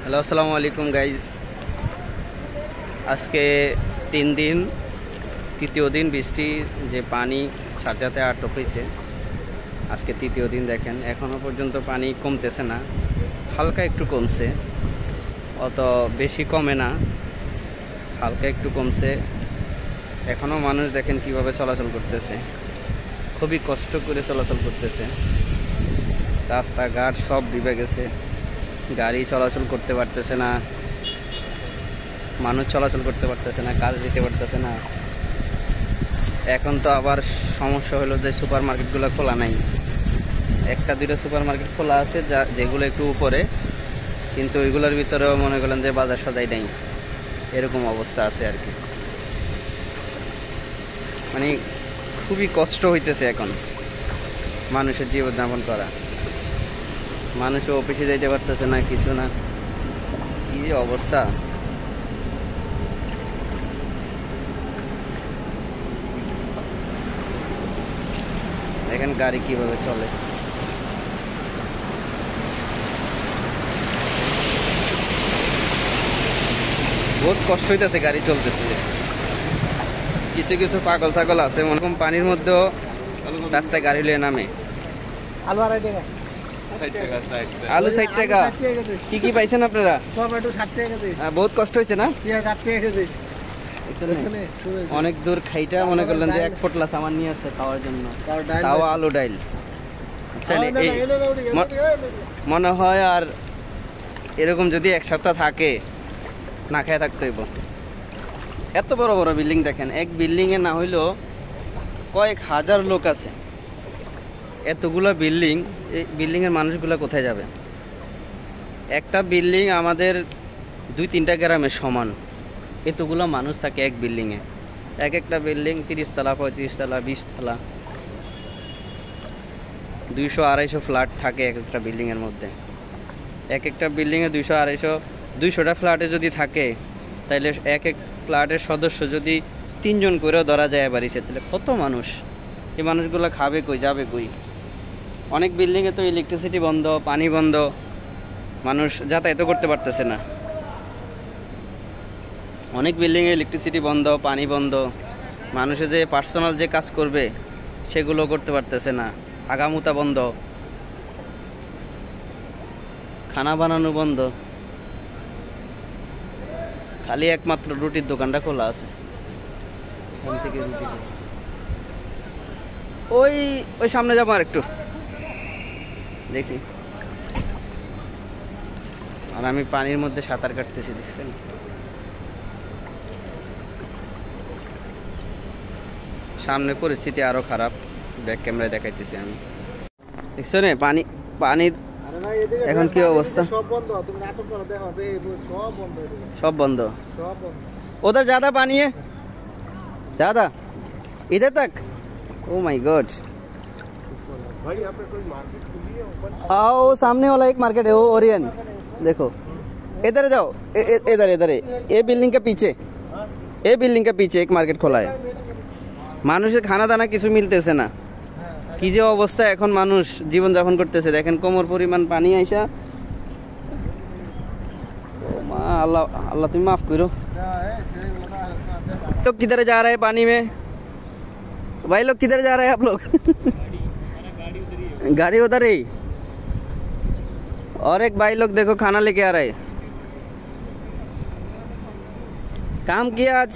Hello, আসসালামু আলাইকুম guys. আজকে 3 দিন, তৃতীয় দিন বৃষ্টি যে পানি সারজাতে আটক হয়েছে। আজকে তৃতীয় দিন দেখেন, এখনও পর্যন্ত পানি কমতেছে না, হালকা একটু কমছে, অত বেশি কমে না, হালকা একটু কমছে। এখনও মানুষ দেখেন কিভাবে চলাচল করতেছে, খুবই কষ্ট করে চলাচল করতেছে। রাস্তাঘাট সব ডুবে গেছে, গাড়ি চলাচল করতে পারতেছে না, মানুষ চলাচল করতে পারতেছে না, কাজ দিতে পারতেছে না। এখন তো আবার সমস্যা হলো যে সুপার মার্কেটগুলো খোলা নাই। একটা দুইটা সুপার মার্কেট খোলা আছে যেগুলো একটু উপরে, কিন্তু ওইগুলোর ভিতরেও মনে করলেন যে বাজার সদাই নেই, এরকম অবস্থা আছে আর কি। মানে খুবই কষ্ট হইতেছে এখন মানুষের জীবনযাপন করা। মানুষও অফিসে যাইতে পারতেছে না, কিছু না, কি যে অবস্থা। দেখেন গাড়ি কিভাবে চলে, বহুত কষ্ট হইতেছে গাড়ি চলতেছে। কিছু কিছু পাগল ছাগল আছে মনে কম পানির মধ্যেও রাস্তায় গাড়ি লিয়ে নামে। আলু 2.5 টাকা, আলু 60 টাকা। কি কি পাইছেন আপনারা? টমেটো 60 টাকা কেজি। বহুত কষ্ট হয়েছে না? পেঁয়াজ 8 টাকা কেজি। অনেক দূর খাইটা মনে করলেন যে 1 ফোটলা সামান নিয়ে আসছে খাওয়ার জন্য, তাও আলু ডাইল। আচ্ছা, মনে হয় আর এরকম যদি 1 সপ্তাহ থাকে না খেয়ে থাকতে হইব। এত বড় বড় বিল্ডিং দেখেন, এক বিল্ডিংয়ে না হইলেও কয়েক হাজার লোক আছে। এতগুলো বিল্ডিং, এই বিল্ডিংয়ের মানুষগুলো কোথায় যাবে? একটা বিল্ডিং আমাদের 2-3টা গ্রামের সমান, এতগুলো মানুষ থাকে এক বিল্ডিংয়ে। এক একটা বিল্ডিং 30 তলা, 35 তলা, 20 তলা, 200-250 ফ্ল্যাট থাকে এক একটা বিল্ডিংয়ের মধ্যে। এক একটা বিল্ডিংয়ে 200-250-200টা ফ্ল্যাটে যদি থাকে, তাহলে এক এক ফ্ল্যাটের সদস্য যদি 3 জন করেও ধরা যায় বাড়িছে, তাহলে কত মানুষ? এই মানুষগুলো খাবে কই, যাবে কই? অনেক বিল্ডিংয়ে তো ইলেকট্রিসিটি বন্ধ, পানি বন্ধ, মানুষ যাতায়াত করতে পারতেছে না। অনেক বিল্ডিংয়ে ইলেকট্রিসিটি বন্ধ, পানি বন্ধ, মানুষে যে পার্সোনাল যে কাজ করবে সেগুলো করতে পারতেছে না, আগামুতা বন্ধ, খানা বানানো বন্ধ, খালি একমাত্র রুটির দোকানটা খোলা আছে। এখান থেকে রুটি ওই ওই সামনে যাবো আর একটু দেখি। আর আমি পানির মধ্যে সাঁতার কাটতেছি, দেখছেন? সামনে পরিস্থিতি আরো খারাপ, ব্যাক ক্যামেরায় দেখাইতেছি আমি। দেখছো না পানির এখন কি অবস্থা? सब बंद। उधर ज्यादा पानी है, ज्यादा इधर तक। Oh my God. आओ, सामने वाला एक मार्केट है, वो ओरियन। देखो इधर जाओ, इधर इधर ये बिल्डिंग के पीछे, ये बिल्डिंग के पीछे एक मार्केट खोला है। মানুষের খানা দানা কিছু মিলতেছে না, কি যে অবস্থা এখন মানুষ জীবন যাপন করতেছে। দেখেন কোমর পরিমাণ পানি আইসা। अल्लाह अल्लाह तुम माफ करो। लोग किधर जा रहे हैं पानी में? भाई लोग किधर जा रहे हैं आप लोग? गाड़ी उधर ही। और एक भाई लोग देखो खाना लेके आ रहे हैं। काम किया आज?